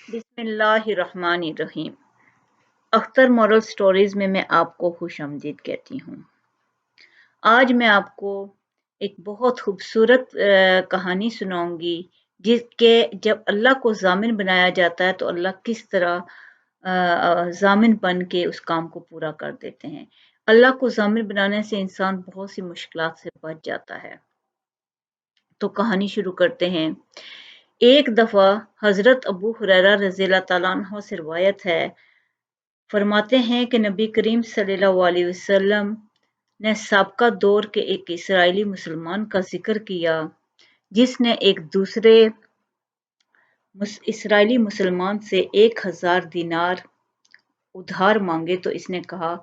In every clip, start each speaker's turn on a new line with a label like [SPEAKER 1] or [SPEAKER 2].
[SPEAKER 1] بسم اللہ الرحمن الرحیم۔ اختر مورل سٹوریز میں آپ کو خوش آمدید کہتی ہوں۔ آج میں آپ کو ایک بہت خوبصورت کہانی سناؤں گی جس کے جب اللہ کو ضامن بنایا جاتا ہے تو اللہ کس طرح ضامن بن کے اس کام کو پورا کر دیتے ہیں۔ اللہ کو ضامن بنانے سے انسان بہت سی مشکلات سے بچ جاتا ہے۔ تو کہانی شروع کرتے ہیں۔ ایک دفعہ حضرت ابو ہریرہ رضی اللہ تعالیٰ عنہ سے روایت ہے، فرماتے ہیں کہ نبی کریم صلی اللہ علیہ وسلم نے سابقہ دور کے ایک اسرائیلی مسلمان کا ذکر کیا جس نے ایک دوسرے اسرائیلی مسلمان سے 1000 دینار ادھار مانگے تو اس نے کہا،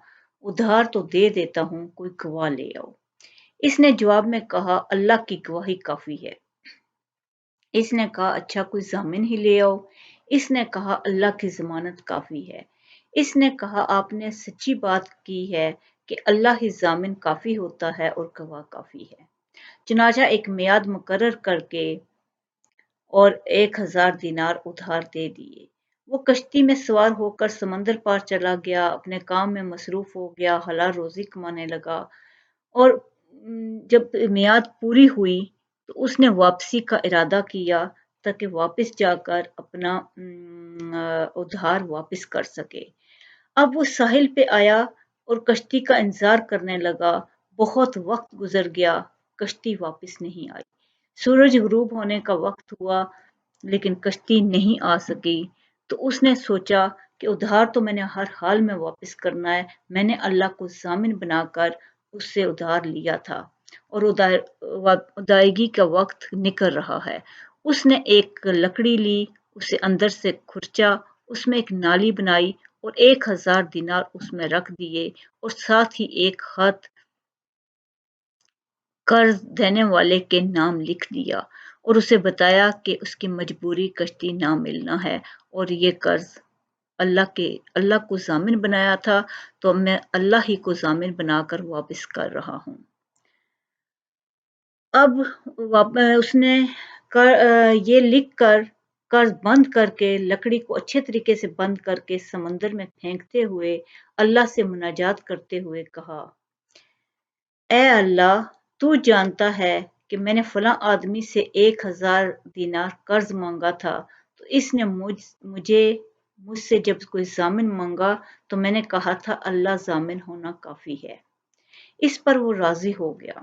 [SPEAKER 1] ادھار تو دے دیتا ہوں، کوئی گواہ لے آؤ۔ اس نے جواب میں کہا، اللہ کی گواہی کافی ہے۔ اس نے کہا، اچھا کوئی ضامن ہی لے آؤ۔ اس نے کہا، اللہ کی ضمانت کافی ہے۔ اس نے کہا، آپ نے سچی بات کی ہے کہ اللہ ہی ضامن کافی ہوتا ہے اور گواہ کافی ہے۔ چنانچہ ایک میعاد مقرر کر کے اور 1000 دینار ادھار دے دیے۔ وہ کشتی میں سوار ہو کر سمندر پار چلا گیا، اپنے کام میں مصروف ہو گیا، حلال روزی کمانے لگا، اور جب میعاد پوری ہوئی تو اس نے واپسی کا ارادہ کیا تاکہ واپس جا کر اپنا ادھار واپس کر سکے۔ اب وہ ساحل پہ آیا اور کشتی کا انتظار کرنے لگا۔ بہت وقت گزر گیا، کشتی واپس نہیں آئی۔ سورج غروب ہونے کا وقت ہوا لیکن کشتی نہیں آ سکی۔ تو اس نے سوچا کہ ادھار تو میں نے ہر حال میں واپس کرنا ہے، میں نے اللہ کو ضامن بنا کر اس سے ادھار لیا تھا اور ادائیگی کا وقت نکل رہا ہے۔ اس نے ایک لکڑی لی، اسے اندر سے کھرچا، اس میں ایک نالی بنائی اور 1000 دینار اس میں رکھ دیے اور ساتھ ہی ایک خط قرض دینے والے کے نام لکھ دیا اور اسے بتایا کہ اس کی مجبوری کشتی نہ ملنا ہے اور یہ قرض اللہ کو ضامن بنایا تھا تو میں اللہ ہی کو ضامن بنا کر واپس کر رہا ہوں۔ اب اس نے یہ لکھ کر قرض بند کر کے لکڑی کو اچھے طریقے سے بند کر کے سمندر میں پھینکتے ہوئے اللہ سے مناجات کرتے ہوئے کہا، اے اللہ، تو جانتا ہے کہ میں نے فلاں آدمی سے 1000 دینار قرض مانگا تھا تو اس نے مجھ سے جب کوئی ضامن مانگا تو میں نے کہا تھا اللہ ضامن ہونا کافی ہے۔ اس پر وہ راضی ہو گیا۔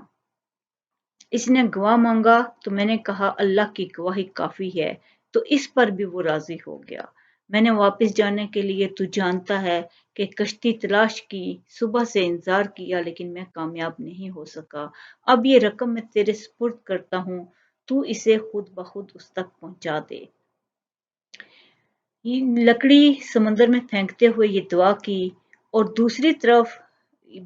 [SPEAKER 1] اس نے گواہ مانگا تو میں نے کہا اللہ کی گواہی کافی ہے، تو اس پر بھی وہ راضی ہو گیا۔ میں نے واپس جانے کے لیے تو جانتا ہے کہ کشتی تلاش کی، صبح سے انتظار کیا لیکن میں کامیاب نہیں ہو سکا۔ اب یہ رقم میں تیرے سپرد کرتا ہوں، تو اسے خود بخود اس تک پہنچا دے۔ لکڑی سمندر میں پھینکتے ہوئے یہ دعا کی اور دوسری طرف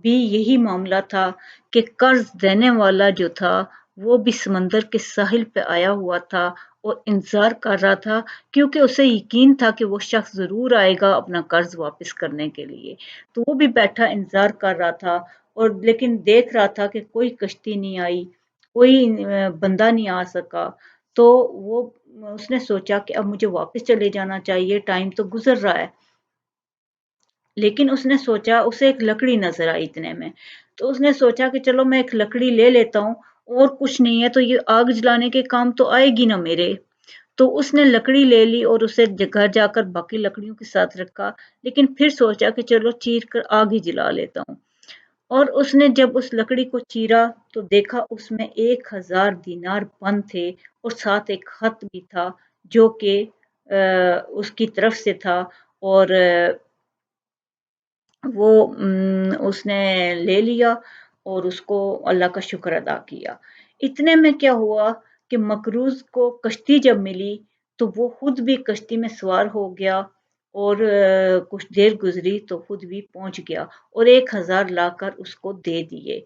[SPEAKER 1] بھی یہی معاملہ تھا کہ قرض دینے والا جو تھا وہ بھی سمندر کے ساحل پہ آیا ہوا تھا اور انتظار کر رہا تھا کیونکہ اسے یقین تھا کہ وہ شخص ضرور آئے گا اپنا قرض واپس کرنے کے لیے۔ تو وہ بھی بیٹھا انتظار کر رہا تھا اور لیکن دیکھ رہا تھا کہ کوئی کشتی نہیں آئی، کوئی بندہ نہیں آ سکا۔ تو اس نے سوچا کہ اب مجھے واپس چلے جانا چاہیے، ٹائم تو گزر رہا ہے۔ لیکن اس نے سوچا، اسے ایک لکڑی نظر آئی اتنے میں، تو اس نے سوچا کہ چلو میں ایک لکڑی لے لیتا ہوں اور کچھ نہیں ہے تو یہ آگ جلانے کے کام تو آئے گی نا میرے۔ تو اس نے لکڑی لے لی اور اسے گھر جا کر باقی لکڑیوں کے ساتھ رکھا، لیکن پھر سوچا کہ چلو چیر کر آگ ہی جلا لیتا ہوں۔ اور اس نے جب اس لکڑی کو چیرا تو دیکھا اس میں 1000 دینار بند تھے اور ساتھ ایک خط بھی تھا جو کہ اس کی طرف سے تھا اور وہ اس نے لے لیا اور اس کو اللہ کا شکر ادا کیا۔ اتنے میں کیا ہوا کہ مقروض کو کشتی جب ملی تو وہ خود بھی کشتی میں سوار ہو گیا اور کچھ دیر گزری تو خود بھی پہنچ گیا اور 1000 لا کر اس کو دے دیے۔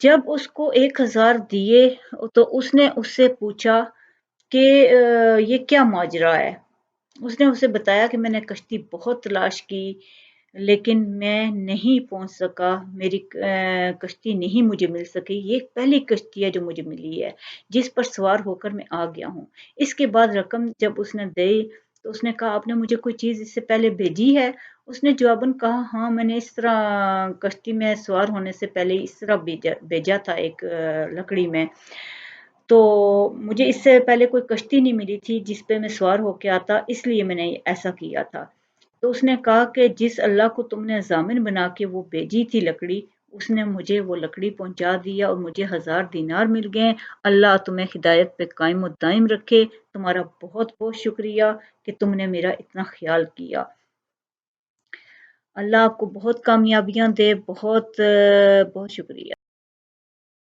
[SPEAKER 1] جب اس کو 1000 دیے تو اس نے اس سے پوچھا کہ یہ کیا ماجرا ہے؟ اس نے اسے بتایا کہ میں نے کشتی بہت تلاش کی لیکن میں نہیں پہنچ سکا، میری کشتی نہیں مجھے مل سکی، یہ پہلی کشتی ہے جو مجھے ملی ہے جس پر سوار ہو کر میں آ گیا ہوں۔ اس کے بعد رقم جب اس نے دی تو اس نے کہا آپ نے مجھے کوئی چیز اس سے پہلے بھیجی ہے؟ اس نے جواباً کہا ہاں میں نے اس طرح کشتی میں سوار ہونے سے پہلے اس طرح بھیجا تھا ایک لکڑی میں، تو مجھے اس سے پہلے کوئی کشتی نہیں ملی تھی جس پہ میں سوار ہو کے آتا، اس لیے میں نے ایسا کیا تھا۔ تو اس نے کہا کہ جس اللہ کو تم نے ضامن بنا کے وہ بھیجی تھی لکڑی، اس نے مجھے وہ لکڑی پہنچا دیا اور مجھے 1000 دینار مل گئے۔ اللہ تمہیں ہدایت پہ قائم و دائم رکھے، تمہارا بہت بہت شکریہ کہ تم نے میرا اتنا خیال کیا۔ اللہ آپ کو بہت کامیابیاں دے، بہت بہت شکریہ۔